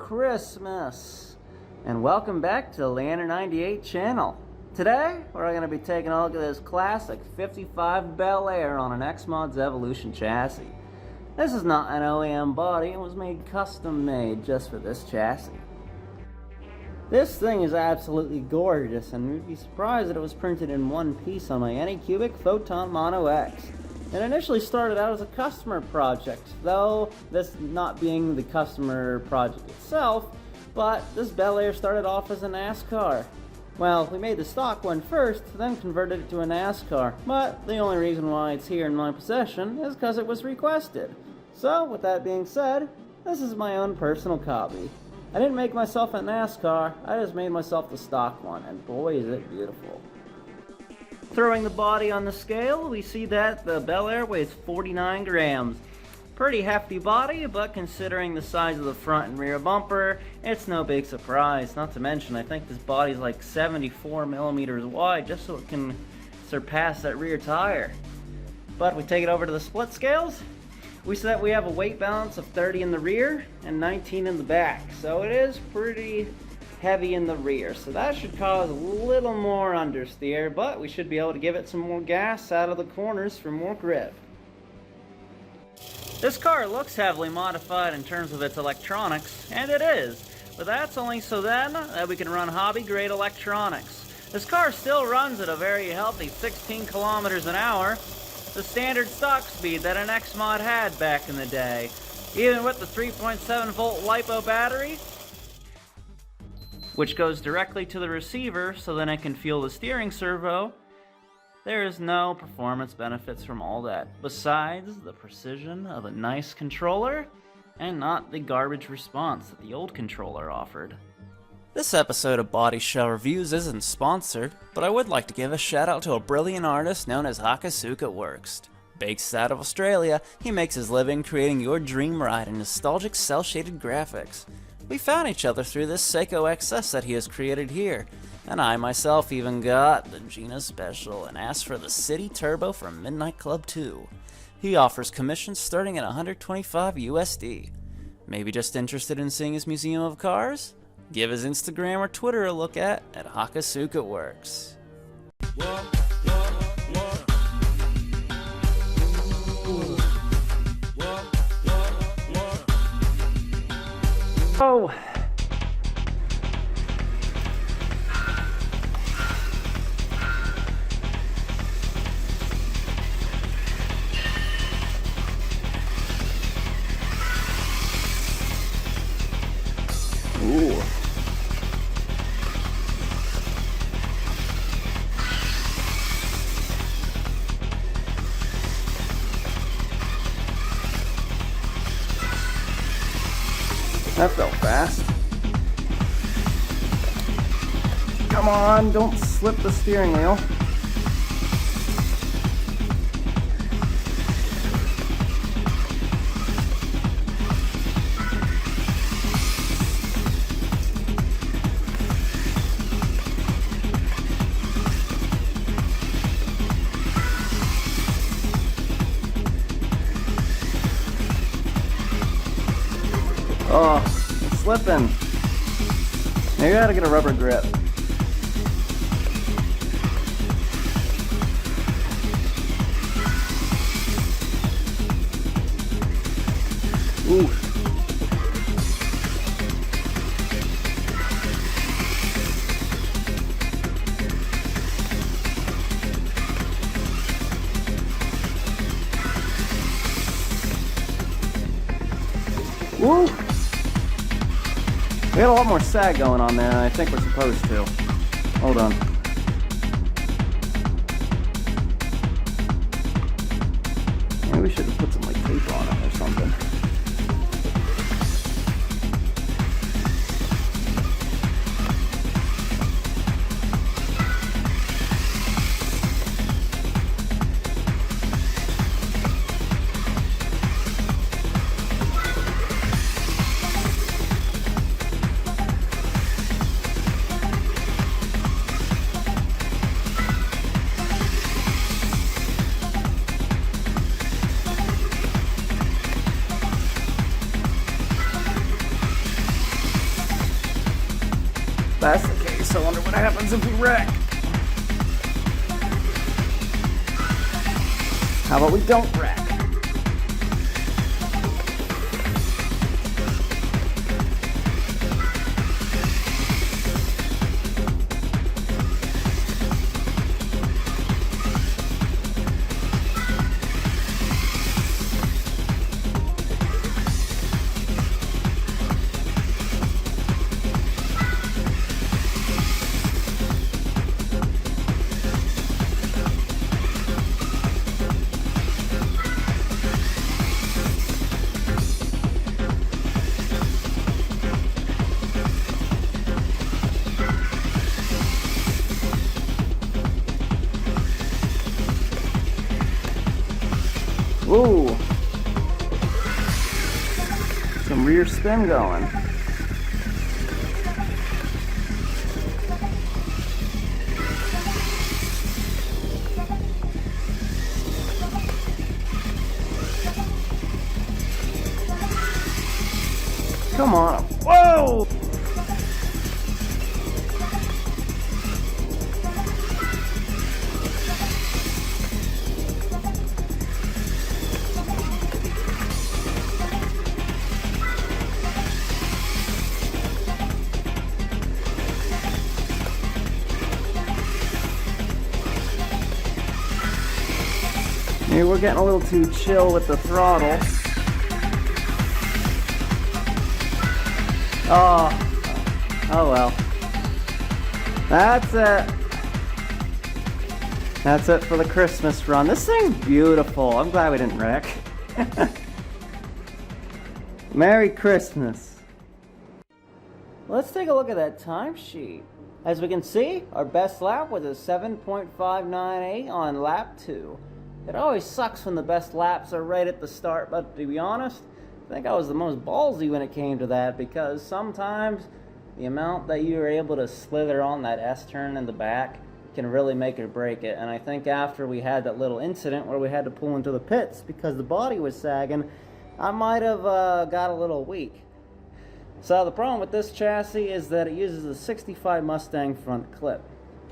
Christmas! And welcome back to the Leander 98 channel. Today, we're going to be taking a look at this classic 55 Bel-Air on an Xmods Evolution chassis. This is not an OEM body, it was made custom made just for this chassis. This thing is absolutely gorgeous, and you'd be surprised that it was printed in one piece on my Anycubic Photon Mono X. It initially started out as a customer project, though this not being the customer project itself, but this Bel-Air started off as a NASCAR. Well, we made the stock one first, then converted it to a NASCAR, but the only reason why it's here in my possession is because it was requested. So, with that being said, this is my own personal copy. I didn't make myself a NASCAR, I just made myself the stock one, and boy is it beautiful. Throwing the body on the scale, we see that the Bel-Air weighs 49 grams. Pretty hefty body, but considering the size of the front and rear bumper, it's no big surprise. Not to mention, I think this body's like 74 millimeters wide, just so it can surpass that rear tire. But we take it over to the split scales. We see that we have a weight balance of 30 in the rear and 19 in the back, so it is pretty heavy in the rear, so that should cause a little more understeer, but we should be able to give it some more gas out of the corners for more grip. This car looks heavily modified in terms of its electronics, and it is, but that's only so then that we can run hobby grade electronics. This car still runs at a very healthy 16 kilometers an hour, the standard stock speed that an Xmod had back in the day. Even with the 3.7 volt LiPo battery, which goes directly to the receiver so then it can feel the steering servo, there is no performance benefits from all that, besides the precision of a nice controller and not the garbage response that the old controller offered. This episode of Body Shell Reviews isn't sponsored, but I would like to give a shout out to a brilliant artist known as Hakasuka Works. Based out of Australia, he makes his living creating your dream ride in nostalgic cel-shaded graphics. We found each other through this Seiko XS that he has created here, and I myself even got the Gina Special and asked for the City Turbo from Midnight Club 2. He offers commissions starting at 125 USD. Maybe just interested in seeing his museum of cars? Give his Instagram or Twitter a look at Hakasuka Works. Oh! Ooh. That felt fast. Come on, don't slip the steering wheel. Oh, it's slipping. Maybe I gotta get a rubber grip. Ooh. Woo! We got a lot more sag going on there than I think we're supposed to. Hold on. Maybe we should have put some like tape on it or something. That's the case. I wonder what happens if we wreck. How about we don't wreck? Ooh, some rear spin going. Come on. Whoa! Maybe we're getting a little too chill with the throttle. Oh well. That's it. That's it for the Christmas run. This thing's beautiful. I'm glad we didn't wreck. Merry Christmas. Let's take a look at that timesheet. As we can see, our best lap was a 7.598 on lap 2. It always sucks when the best laps are right at the start, but to be honest, I think I was the most ballsy when it came to that, because sometimes the amount that you're able to slither on that S-turn in the back can really make or break it. And I think after we had that little incident where we had to pull into the pits because the body was sagging, I might have got a little weak. So the problem with this chassis is that it uses a 65 Mustang front clip,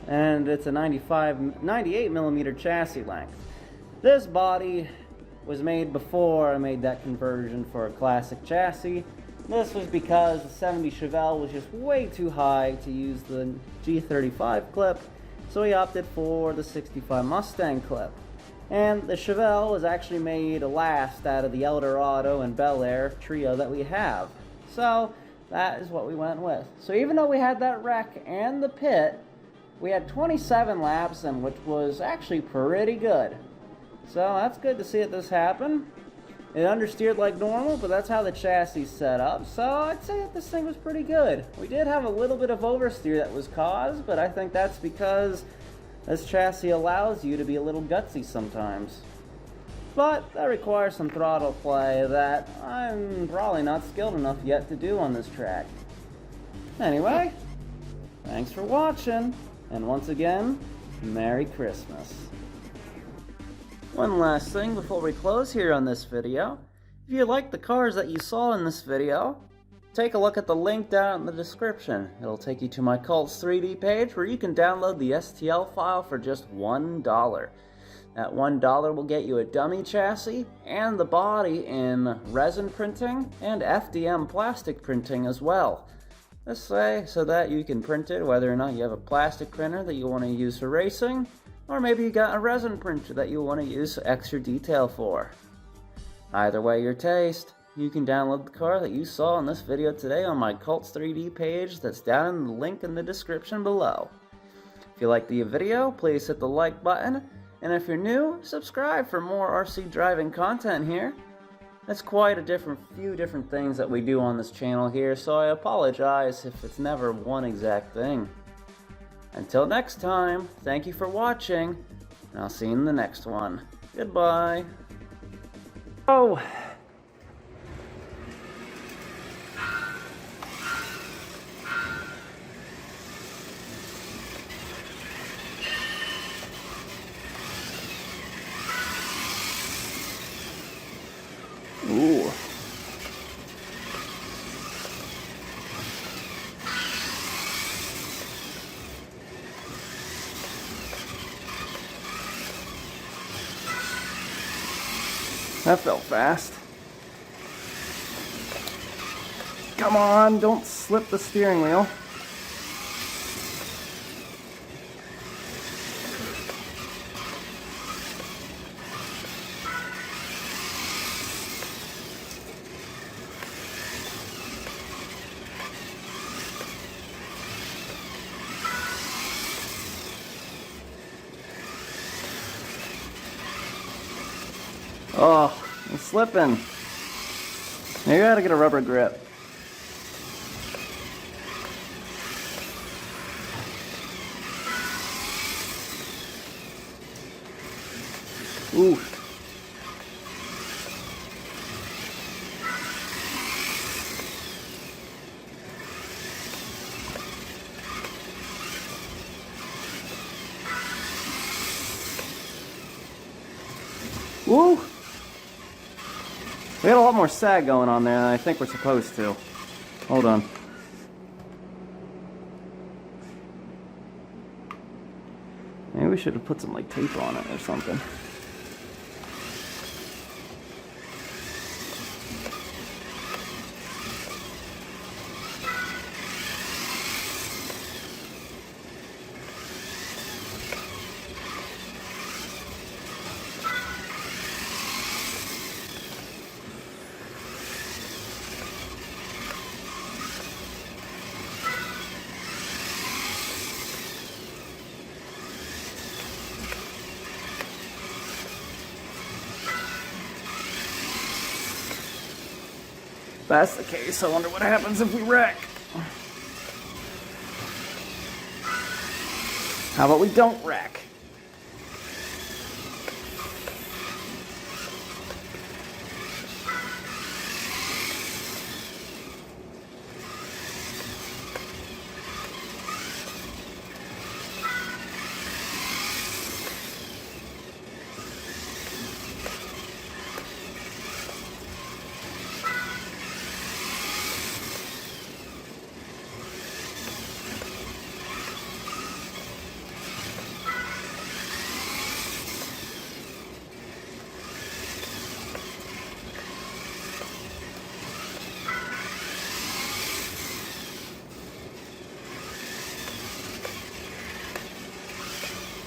and it's a 98 millimeter chassis length. This body was made before I made that conversion for a classic chassis. This was because the 70 Chevelle was just way too high to use the G35 clip, so we opted for the 65 Mustang clip. And the Chevelle was actually made last out of the Eldorado and Bel-Air trio that we have. So that is what we went with. So even though we had that wreck and the pit, we had 27 laps, and which was actually pretty good. So that's good to see this happen. It understeered like normal, but that's how the chassis is set up. So I'd say that this thing was pretty good. We did have a little bit of oversteer that was caused, but I think that's because this chassis allows you to be a little gutsy sometimes. But that requires some throttle play that I'm probably not skilled enough yet to do on this track. Anyway, thanks for watching, and once again, Merry Christmas. One last thing before we close here on this video. If you like the cars that you saw in this video, take a look at the link down in the description. It'll take you to my Cults 3D page where you can download the STL file for just $1. That $1 will get you a dummy chassis and the body in resin printing and FDM plastic printing as well. This way so that you can print it whether or not you have a plastic printer that you want to use for racing, or maybe you got a resin printer that you want to use extra detail for. Either way your taste, you can download the car that you saw in this video today on my Cults 3D page that's down in the link in the description below. If you liked the video, please hit the like button, and if you're new, subscribe for more RC driving content here. That's quite a few different things that we do on this channel here, so I apologize if it's never one exact thing. Until next time, thank you for watching, and I'll see you in the next one. Goodbye. Oh! Ooh. That felt fast. Come on, don't slip the steering wheel. Oh, I'm slipping. Maybe I gotta get a rubber grip. Ooh. Woo! We got a lot more sag going on there than I think we're supposed to. Hold on. Maybe we should have put some like tape on it or something. If that's the case, I wonder what happens if we wreck. How about we don't wreck?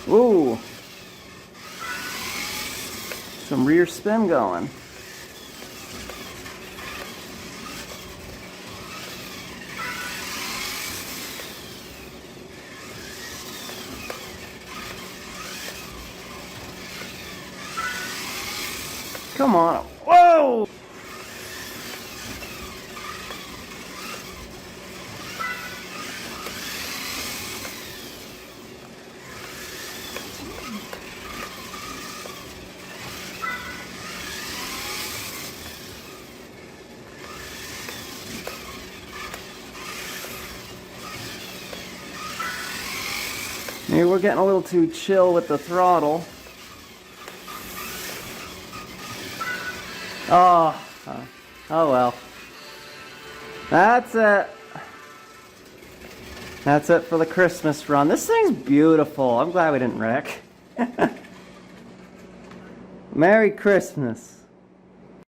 Ooh. Some rear spin going. Come on. Whoa! Maybe we're getting a little too chill with the throttle. Oh, oh well. That's it. That's it for the Christmas run. This thing's beautiful. I'm glad we didn't wreck. Merry Christmas.